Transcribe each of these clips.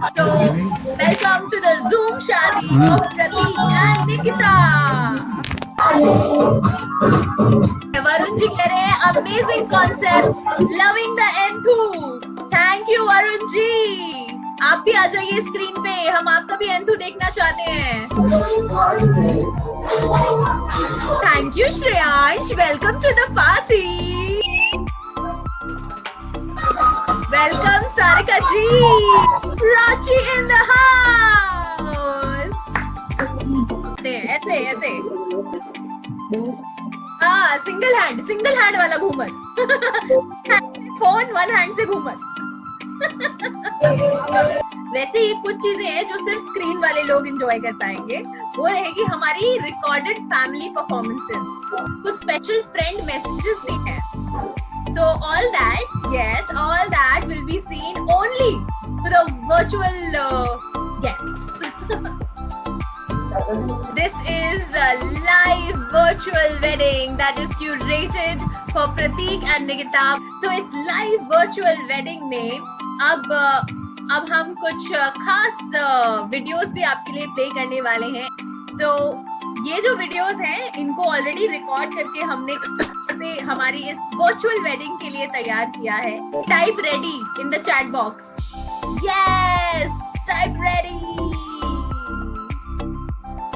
So, welcome to the Zoom Shadi of Pratik and Nikita. Varun ji कह रहे हैं amazing concept, loving the Enthu. Thank you Varun ji. आप भी आ जाइए screen पे, हम आपका भी एंथू देखना चाहते हैं. Thank you Shreyansh. Welcome to the party. Welcome Sarika ji. Rachi in the house. ऐसे ऐसे. हाँ, सिंगल हैंड वाला घूमर. फोन वन हैंड से घूमर. वैसे ही कुछ चीजें हैं जो सिर्फ स्क्रीन वाले लोग एंजॉय कर पाएंगे. वो रहेगी हमारी रिकॉर्डेड फैमिली परफॉर्मेंसेस. कुछ स्पेशल फ्रेंड मैसेजेस भी हैं. So all that will be seen only to the virtual guests. This is a live virtual wedding that is curated for Pratik and Nikita. So इस live virtual wedding में अब हम कुछ खास videos भी आपके लिए प्ले करने वाले हैं. So ये जो वीडियोस हैं इनको ऑलरेडी रिकॉर्ड करके हमने हमारी इस वर्चुअल वेडिंग के लिए तैयार किया है. Type ready in the chat box. Yes, type ready.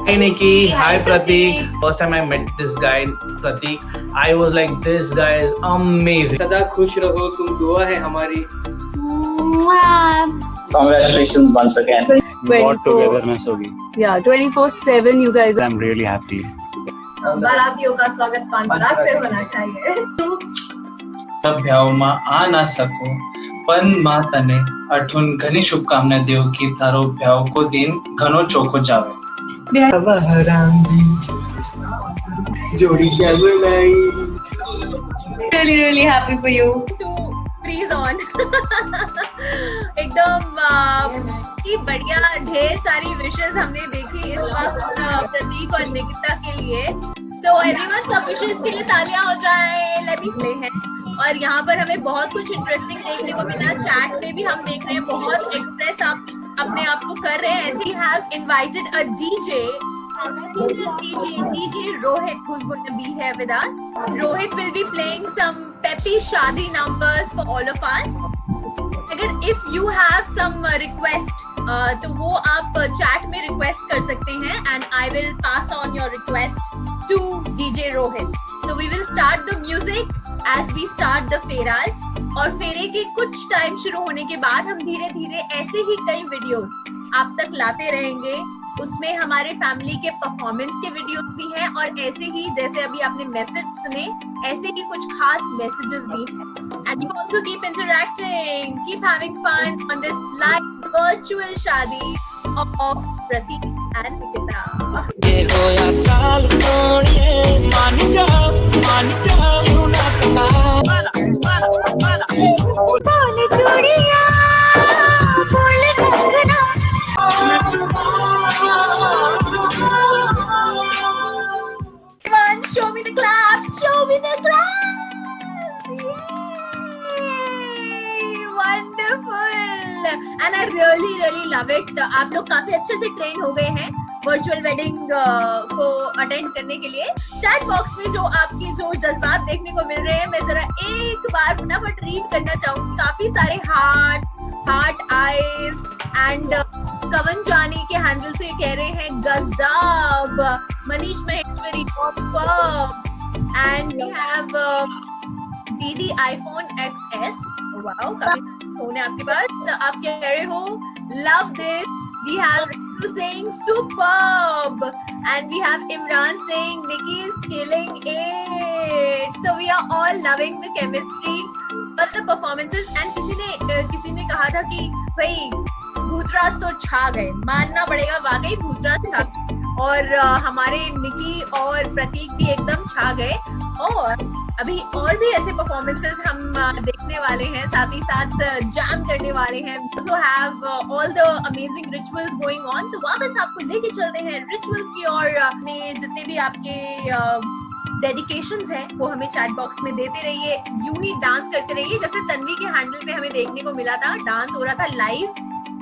Hi Nikki, hi Pratik. First time I met this guy Pratik, I was like, this guy is amazing. सदा खुश रहो, तुम दुआ है हमारी. Congratulations once again. More togetherness होगी. Yeah, 24/7 you guys. I'm really happy. बारातियों का स्वागत पान पराग से होना चाहिए. ભ્યાવમાં આ ના સકો પણ માં તને અઠુન ઘણી શુભકામના દેવ की તારો ભ્યાવ को दिन ઘણો ચોખ્ખો જાવે. राम जी जोड़ी क्या बनाई. Really happy for you. To freeze on. एकदम की बढ़िया ढेर सारी विशेस हमने देखी इस वक्त प्रतीक और निकिता के लिए. So everyone सब विशेस के लिए तालियां हो जाए. Let me play है. और यहाँ पर हमें बहुत कुछ इंटरेस्टिंग देखने को मिला. चैट में भी हम देख रहे हैं बहुत एक्सप्रेस आप अपने आप को कर रहे हैं. ऐसे he have invited a DJ Rohit, who's going to be here with us. Rohit will be playing some peppy shadi numbers for all of us. अगर if you have some request तो वो आप चैट में request कर सकते हैं and I will pass on your request to DJ Rohit. So we will start the music as we start the फेराज. और फेरे के कुछ टाइम शुरू होने के बाद हम धीरे धीरे ऐसे ही कई वीडियोस आप तक लाते रहेंगे. उसमें हमारे फैमिली के परफॉर्मेंस के वीडियोस भी हैं और ऐसे ही जैसे अभी आपने मैसेज सुने ऐसे ही कुछ खास मैसेजेस भी हैं. And you also keep interacting, keep having fun on this live virtual shadi of Pratik and Nikita. ये होया साल सोनिए मान जा क्यों ना सका. बोल चूड़िया बोल Kangana. Everyone, show me the claps. Show me the claps. Yay! Wonderful. And I really love it. आप लोग काफी अच्छे से ट्रेन हो गए हैं वर्चुअल वेडिंग को अटेंड करने के लिए. चैट बॉक्स में जो आपके जो जज्बात देखने को मिल रहे हैं मैं जरा एक बार फटाफट रीड करना चाहूंगी. काफी सारे हार्ट आईज एंड कवन जानी के हैंडल से कह रहे हैं गजब. Manish Maheshwari superb. And we have DD iPhone XS. Wow, काफी फोन है आपके पास. आप कह रहे हो love this. We have Ritu saying superb, and we have Imran saying Nikki is killing it. So we are all loving the chemistry, but the performances. And किसी ने कहा था कि भाई भूतराज तो छा गए. मानना पड़ेगा वाकई भूतराज छा गए. और हमारे निकी और प्रतीक भी एकदम छा गए. और अभी और भी ऐसे परफॉर्मेंसेस हम देखने वाले हैं, साथ ही साथ जैम करने वाले हैं. So have all the amazing rituals going on. तो वापस आपको लेके चलते हैं रिचुअल्स की और अपने जितने भी आपके डेडिकेशंस हैं वो हमें चैट बॉक्स में देते रहिए. यूं ही डांस करते रहिए जैसे तन्वी के हैंडल पे हमें देखने को मिला था. डांस हो रहा था लाइव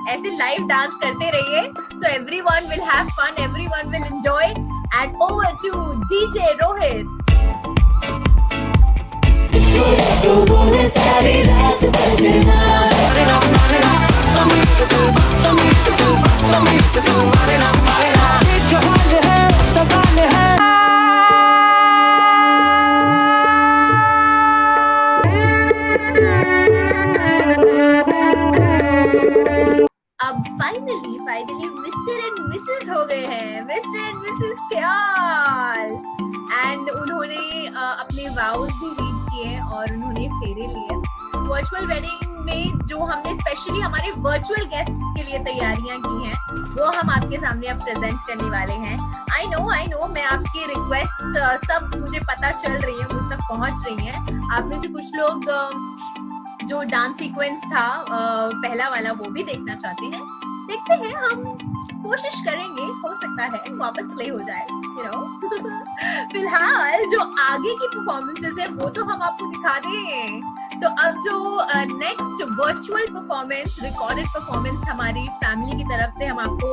ऐसे लाइव डांस करते रहिए. So everyone will have fun, everyone will enjoy. And over to DJ Rohit. सारी रात सजना अब फाइनली मिस्टर एंड मिसेस हो गए हैं, मिस्टर एंड मिसेस ख्याल. एंड उन्होंने अपने वाउस भी रीड किए और उन्होंने फेरे लिए. वर्चुअल वेडिंग में जो हमने स्पेशली हमारे वर्चुअल गेस्ट्स के लिए तैयारियां की हैं, वो हम आपके सामने अब प्रेजेंट करने वाले हैं. आई नो मैं आपकी रिक्वेस्ट सब मुझे पता चल रही है, मुझ तक पहुंच रही है. आप में से कुछ लोग जो डांस सीक्वेंस था पहला वाला वो भी देखना चाहते हैं. देखते हैं, हम कोशिश करेंगे, हो सकता है वापस प्ले हो जाए, you know. फिलहाल जो आगे की परफॉर्मेंसेस है वो तो हम आपको दिखा दें. तो अब जो next virtual performance, recorded performance हमारी फैमिली की तरफ से हम आपको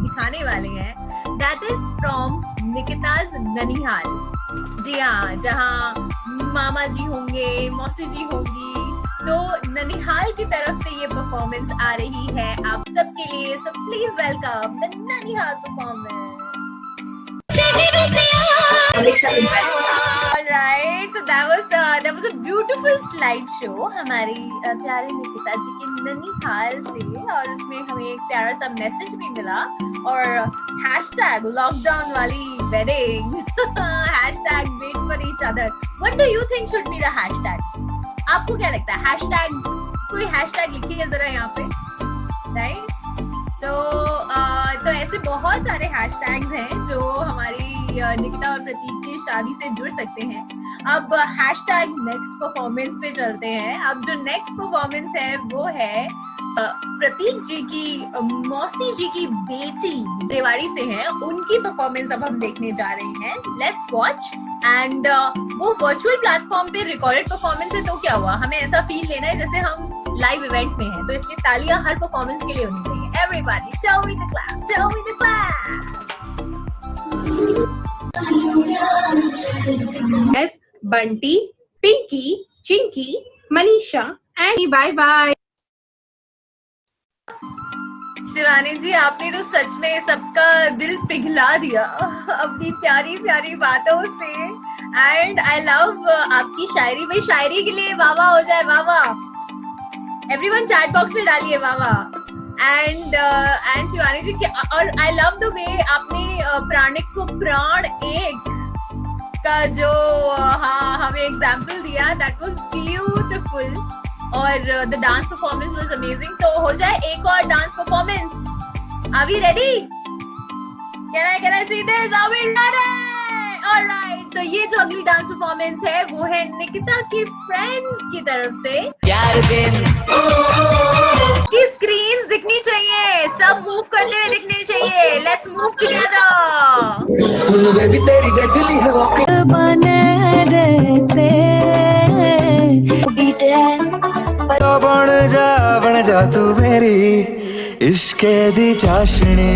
दिखाने वाले हैं, दैट इज फ्रॉम निकिताज ननिहाल. जी हाँ, जहाँ मामा जी होंगे, मौसी जी होंगी, तो ननिहाल की तरफ से ये परफॉर्मेंस आ रही है आप सबके लिए. सो प्लीज वेलकम द ननिहाल performance. Alright, so that was a beautiful slide show हमारी प्यारे निकिता जी की ननिहाल से, और उसमें हमें एक प्यारा सा मैसेज भी मिला, और हैशटैग लॉकडाउन वाली wedding, hashtag wait for each other. What do you think should be the hashtag? आपको क्या लगता है? हैशटैग, कोई हैशटैग लिखिए जरा यहाँ पे, राइट? तो ऐसे बहुत सारे हैशटैग्स हैं जो हमारी निकिता और प्रतीक की शादी से जुड़ सकते हैं. अब हैशटैग नेक्स्ट परफॉर्मेंस पे चलते हैं. अब जो नेक्स्ट परफॉर्मेंस है वो है प्रतीक जी की मौसी जी की बेटी रेवाड़ी से है, उनकी परफॉर्मेंस अब हम देखने जा रहे हैं. Let's watch. एंड वो वर्चुअल प्लेटफॉर्म पे रिकॉर्डेड परफॉर्मेंस है, तो क्या हुआ, हमें ऐसा फील लेना है जैसे हम लाइव इवेंट में हैं, तो इसलिए तालियां हर परफॉर्मेंस के लिए होनी चाहिए. Everybody show me the claps, show me the claps. Bunty, Pinky, Chinky, Manisha, and bye bye. Shivani ji, आपने तो सच में सबका दिल पिघला दिया अपनी प्यारी प्यारी बातों से. एंड आई लव आपकी शायरी. भाई शायरी के लिए वाह वाह हो जाए, वाह वाह. एवरीवन चैट बॉक्स में डालिए वाह वाह. एंड शिवानी जी, और आई लव द वे आपने प्राणिक को प्राण एक का जो हमें एग्जाम्पल दिया, दैट वाज ब्यूटीफुल. और the dance performance was amazing. तो हो जाए एक और dance performance. Are we ready? Can I see this? Are we ready? Alright. तो ये जो अगली डांस परफॉर्मेंस है वो है निकिता की फ्रेंड्स की तरफ से. यार दिन की स्क्रीन्स दिखनी चाहिए, सब मूव करते हुए दिखने चाहिए. Let's move together. Soon baby तेरी गजली है वॉक बने रहते बन जा तू मेरी इश्के दी चाशनी.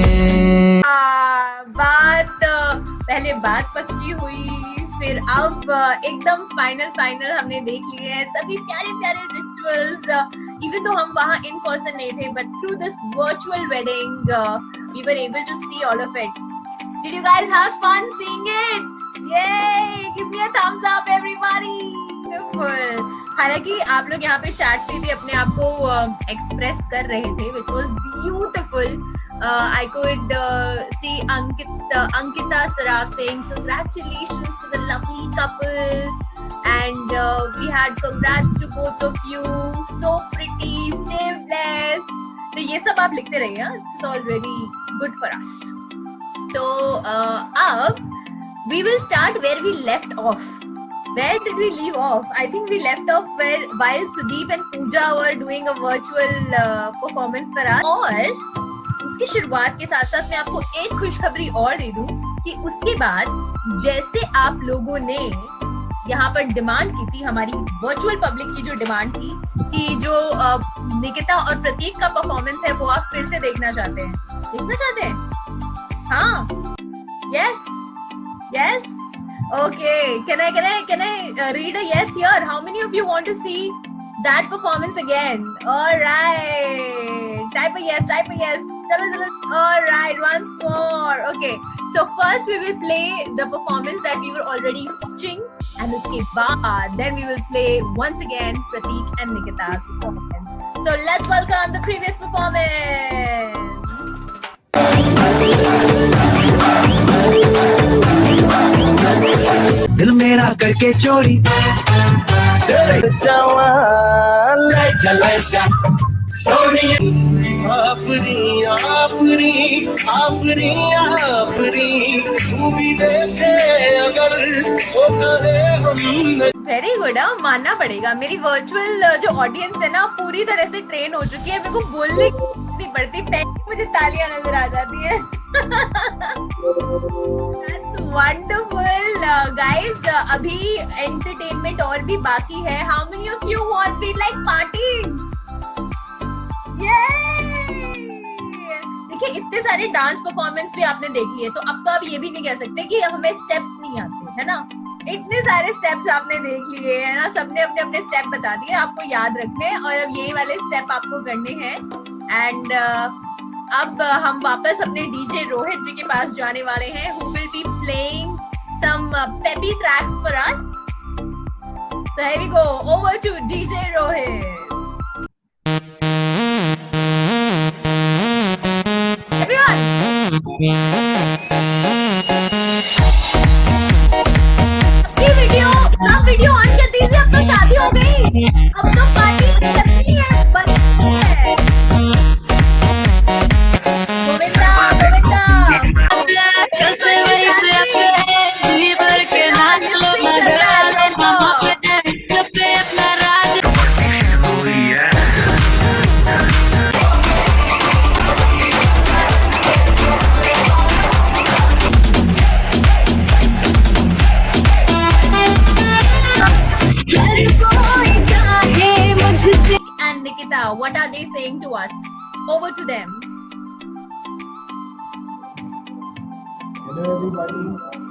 बात पहले बात पक्की हुई, फिर अब एकदम फाइनल हमने देख लिए हैं सभी प्यारे प्यारे रिचुअल्स. इवन तो हम वहाँ इन पर्सन नहीं थे, but through this virtual wedding we were able to see all of it. Did you guys have fun seeing it? Yeah give me a thumbs up everybody. Beautiful. हालांकि आप लोग यहाँ पे चैट पे भी अपने आप को एक्सप्रेस कर रहे थे, which was beautiful. I could see Ankita Saraf saying congratulations to the lovely couple, and we had congrats to both of you, so pretty, stay blessed. तो ये सब आप लिखते रहिए, it's already good for us. तो अब we will start where we left off. Where did we leave off? I think we left off while Sudeep and Pooja were doing a virtual performance for us. और उसकी शुरुआत के साथ साथ मैं आपको एक खुशखबरी और दे दूं कि उसके बाद जैसे आप लोगों ने यहाँ पर डिमांड की थी, हमारी वर्चुअल पब्लिक की जो डिमांड थी कि जो निकिता और प्रतीक का परफॉर्मेंस है वो आप फिर से देखना चाहते हैं? हाँ, yes yes, okay, can I read a yes here? How many of you want to see that performance again? All right, type a yes. Chalo. All right, once more. Okay, so first we will play the performance that we were already watching, and uske baad then we will play once again Prateek and Nikita's performance. So let's welcome the previous performance. दिल मेरा करके चोरी very good, मानना पड़ेगा मेरी virtual जो audience है ना पूरी तरह से ट्रेन हो चुकी है, मेरे को बोलने नहीं पड़ती, मुझे तालियां नजर आ जाती है। That's wonderful, guys. अभी एंटरटेनमेंट और भी बाकी है। How many of you want feel like partying? देखिए इतने सारे डांस परफॉर्मेंस भी आपने देख लिए, तो अब तो आप ये भी नहीं कह सकते कि हमें स्टेप्स नहीं आते, है ना? इतने सारे स्टेप्स आपने देख लिए है ना, सबने अपने अपने स्टेप बता दिए, आपको याद रखने हैं और अब यही वाले स्टेप आपको करने हैं। एंड अब हम वापस अपने डीजे रोहित जी के पास जाने वाले हैं, who will be playing some peppy tracks for us. So here we go, over to DJ Rohit. सब वीडियो ऑन कर दीजिए, अब तो शादी हो गई, अब तो पार्टी करनी है, And Nikita, what are they saying to us? Over to them. Hello everybody.